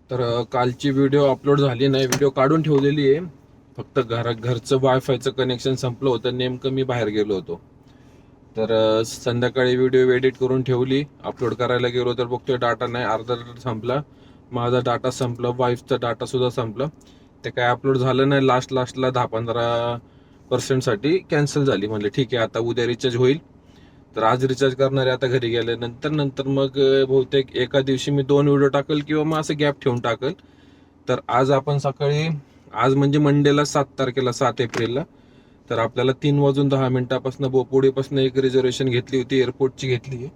तर कालची video upload झाली नाही, व्हिडिओ काढून ठेवलेली आहे. फक्त घरचं वायफायचं कनेक्शन संपलं होतं, नेमकं मी बाहेर गेलो होतो. तर संध्याकाळी व्हिडिओ एडिट करून ठेवली, अपलोड करायला गेलो तर बघतोय डाटा नाही, अर्धा डाटा संपला. माझा डाटा संपला, वाईफचा डाटा सुद्धा संपला. ते काय अपलोड झालं नाही. लास्टला 10-15% साठी कॅन्सल झाली. म्हणले ठीक आहे, आता उद्या रिचार्ज होईल. तर आज रिचार्ज करणारे आता घरी गेल्यानंतर मग बहुतेक एका दिवशी मी 2 व्हिडिओ टाकल किंवा मग असं गॅप ठेवून टाकल. तर आज आपण सकाळी, आज म्हणजे मंडेला 7 तारखेला 7 एप्रिलला, तर आपल्याला 3:10 बोपोडीपासून एक रिझर्वेशन घेतली होती, एअरपोर्टची घेतली आहे.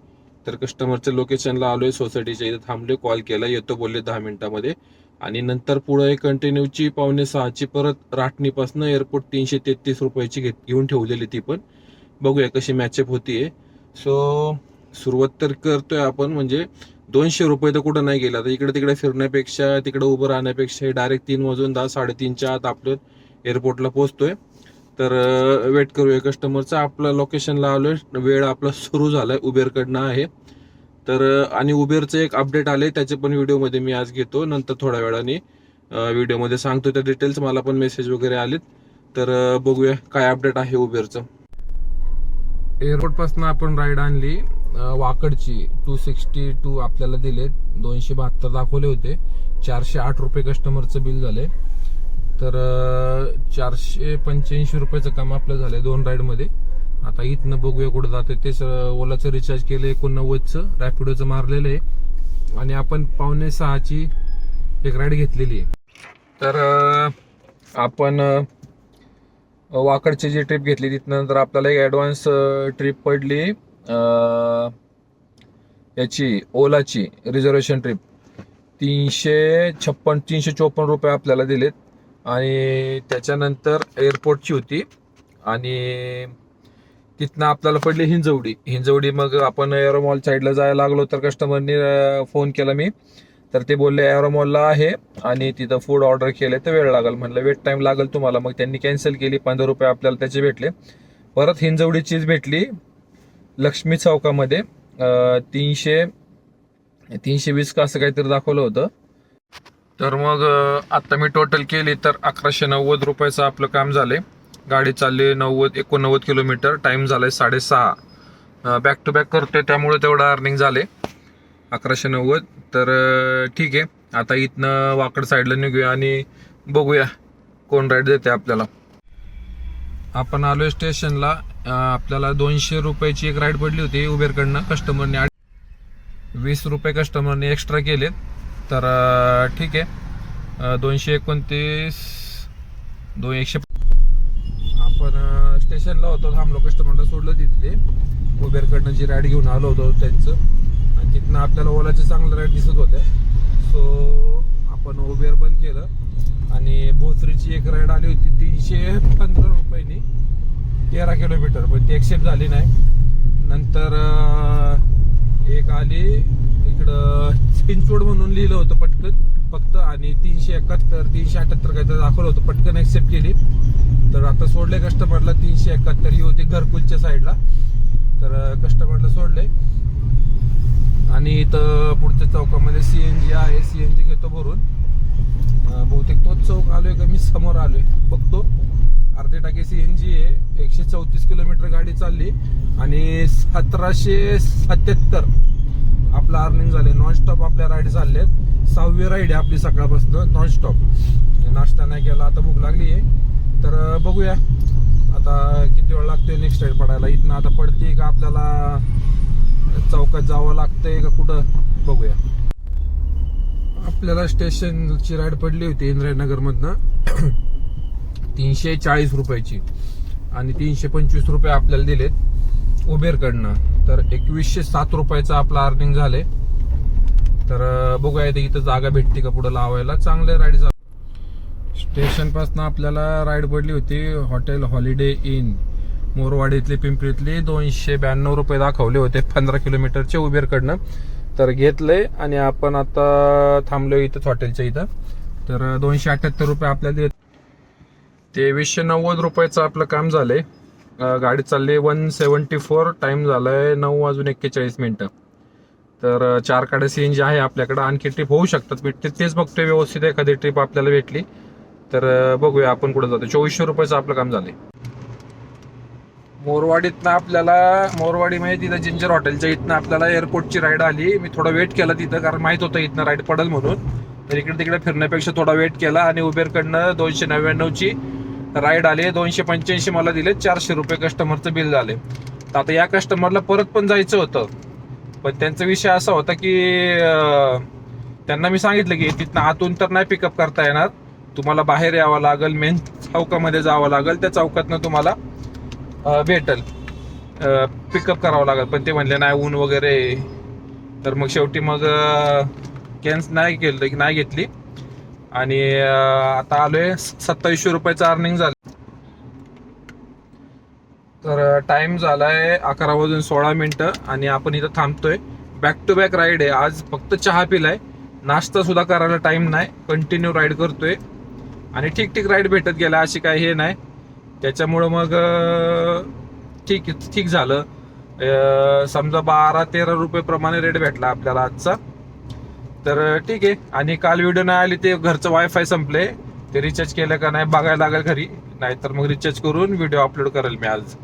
तर कस्टमरच्या लोकेशनला आलोय, सोसायटीच्या इथे थांबले, कॉल केला, येतो बोलले 10 मिनिटामध्ये. आणि नंतर पुढे कंटिन्यूची 5:45ची परत राटणीपासून एअरपोर्ट 333 रुपयाची घेऊन ठेवलेली, ती पण बघूया कशी मॅचअप होतीये. सो सुरुवात तर करतोय आपण, म्हणजे 200 रुपये तर कुठं नाही गेला. तर इकडे तिकडे फिरण्यापेक्षा, तिकडे उभं राहण्यापेक्षा डायरेक्ट 3:10 3:30च्या आत आपलं एअरपोर्टला पोहोचतोय. तर वेट करूया कस्टमरचा. आपला लोकेशनला आलोय, वेळ आपला सुरू झालाय, उबेरकडनं आहे. तर आणि उबेरचं एक अपडेट आले, त्याचे पण व्हिडिओमध्ये मी आज घेतो, नंतर थोड्या वेळाने व्हिडिओमध्ये सांगतो त्या डिटेल्स. मला पण मेसेज वगैरे आलेत. तर बघूया काय अपडेट आहे उबेरचं. एअरपोर्ट पासून आपण राईड आणली वाकडची, 262 आपल्याला दिले, 272 दाखवले होते, 408 रुपये कस्टमरचं बिल झाले. तर 485 रुपयाचं काम आपलं झालंय 2 राईडमध्ये. आता इथनं बघूया कुठं जातोय. तेच ओलाचं रिचार्ज केलं 89चं, रॅपिडोचं मारलेलं आहे, आणि आपण 5:45ची एक राईड घेतलेली आहे. तर आपण वाकडची जी ट्रिप घेतली, तिथनंतर आपल्याला एक ॲडव्हान्स ट्रिप पडली याची, ओलाची रिझर्वेशन ट्रिप. 354 रुपये आपल्याला दिलेत. आणि त्याच्यानंतर एअरपोर्टची होती, आणि तिथनं आपल्याला पडली हिंजवडी. मग आपण एरोमॉल साईडला जायला लागलो, तर कस्टमरनी फोन केला मी, तर ते बोलले एरोमॉलला आहे आणि तिथं फूड ऑर्डर केले तर वेळ लागेल. म्हणलं वेट टाइम लागेल तुम्हाला. मग त्यांनी कॅन्सल केली, 15 रुपये आपल्याला त्याचे भेटले. परत हिंजवडी चीज भेटली लक्ष्मी चौकामध्ये, 320 का असं काहीतरी दाखवलं होतं. तर मग आता मी टोटल केली तर 1190 रुपयाचं आपलं काम झालंय. गाडी चालली 89 किलोमीटर, टाइम झालाय 6:30. बॅक टू बॅक करतोय, त्यामुळे तेवढं अर्निंग झाले 1190. तर ठीक आहे, आता इथनं वाकड साईडला निघूया आणि बघूया कोण राईड देते आपल्याला. आपण आलोय स्टेशनला. आपल्याला 200 रुपयाची एक राईड पडली होती उबेरकडनं. कस्टमरने 20 रुपये कस्टमरने एक्स्ट्रा केलेत. तर ठीक आहे, 229 100. आपण स्टेशनला होतो, थांबलो, कस्टमरला सोडलं तिथे. उबेरकडनं जी राईड घेऊन आलो होतो त्यांचं, आणि तिथनं आपल्याला ओलाचे चांगलं राईड दिसत होते. सो आपण उबेर बंद केलं, आणि भोसरीची एक राईड आली होती 315 रुपयांनी 13 किलोमीटर, पण ती एक्सेप्ट झाली नाही. नंतर एक आली इकडं चिंचवड म्हणून लिहिलं होतं पटकन फक्त, आणि 371 378 काहीतरी दाखवलं होतं, पटकन ऍक्सेप्ट केली. तर आता सोडले कस्टमरला. 371 ही होती घरकुलच्या साईडला. तर कस्टमरला सोडले, आणि इथं पुढच्या चौकामध्ये सीएनजी आहे, सीएनजी घेतो भरून. बहुतेक तोच चौक आलोय का मी समोर आलोय बघतो. अर्धे टाके सीएनजी आहे. 134 किलोमीटर गाडी चालली, आणि 1777 आपला अर्निंग झाले. नॉनस्टॉप आपल्या राईड चाललेत. 6वी राईड आहे आपली सकाळपासून नॉनस्टॉप. नाश्ता नाही केला, आता भूक लागली आहे. तर बघूया आता किती वेळ लागतोय नेक्स्ट राईड पडायला. इथनं आता पडते का आपल्याला चौकात जावं लागतंय का कुठं, बघूया. आपल्याला स्टेशनची राईड पडली होती इंद्रायनगर मधनं 340 रुपयाची, आणि 325 रुपये आपल्याला दिलेत उबेरकडनं. तर 2107 रुपयाचं आपलं अर्निंग झाले. तर बघूया इथं जागा भेटते का पुढे लावायला. चांगले राईड. स्टेशन पासून आपल्याला राईड पडली होती हॉटेल हॉलिडे इन मोरवाडीतली, पिंपरीतली. 292 रुपये दाखवले होते 15 किलोमीटरचे उबेरकडनं. तर घेतले, आणि आपण आता थांबलो इथंच हॉटेलच्या इथं. तर 278 रुपये आपल्याला देत. 2390 रुपयाचं आपलं काम झालंय. गाडी चालली 174, टाइम झालाय 9:41. तर 4 गाड्या CNG आहे आपल्याकडे. आणखी ट्रिप होऊ शकतात, मी तेच बघतोय व्यवस्थित एखादी ट्रिप आपल्याला भेटली तर बघूया आपण कुठं जातो. 2400 रुपयाचं आपलं काम झालंय. मोरवाडीतनं आपल्याला, मोरवाडी म्हणजे तिथं जिंजर हॉटेलच्या इथनं आपल्याला एअरपोर्टची राईड आली. मी थोडा वेट केला तिथं, कारण माहित होतं इथनं राईड पडेल म्हणून. तर इकडे तिकडे फिरण्यापेक्षा थोडा वेट केला आणि उबेरकडनं 299ची राईड आली. 285 मला दिले. 400 रुपये कस्टमरचं बिल झाले. तर आता या कस्टमरला परत पण जायचं होतं, पण त्यांचा विषय असा होता की त्यांना मी सांगितलं की तिथनं आतून तर नाही पिकअप करता येणार, तुम्हाला बाहेर यावं लागेल, मेन चौकामध्ये जावं लागेल, त्या चौकातनं तुम्हाला भेटल, पिकअप करावं लागेल. पण ते म्हणले नाही, ऊन वगैरे. तर मग शेवटी मग कॅन्स नाही केलं, नाही घेतली. आणि आता आलोय. 2700 रुपयाचं अर्निंग झालं. तर टाइम झालाय 11:16 आणि आपण इथं थांबतोय. बॅक टू बॅक राईड आहे आज. फक्त चहा पिलाय, नाश्ता सुद्धा करायला टाइम नाही. कंटिन्यू राईड करतोय आणि ठीक ठीक राईड भेटत गेला, अशी काही हे नाही. त्याच्यामुळं मग ठीक झालं. समजा 12-13 रुपये प्रमाणे रेट भेटला आपल्याला आजचा. तर ठीक आहे. आणि काल व्हिडिओ नाही आली, ते घरचं वायफाय संपले, ते रिचार्ज केलं का नाही बघायला लागेल घरी, नाहीतर मग रिचार्ज करून व्हिडिओ अपलोड करेल मी आज.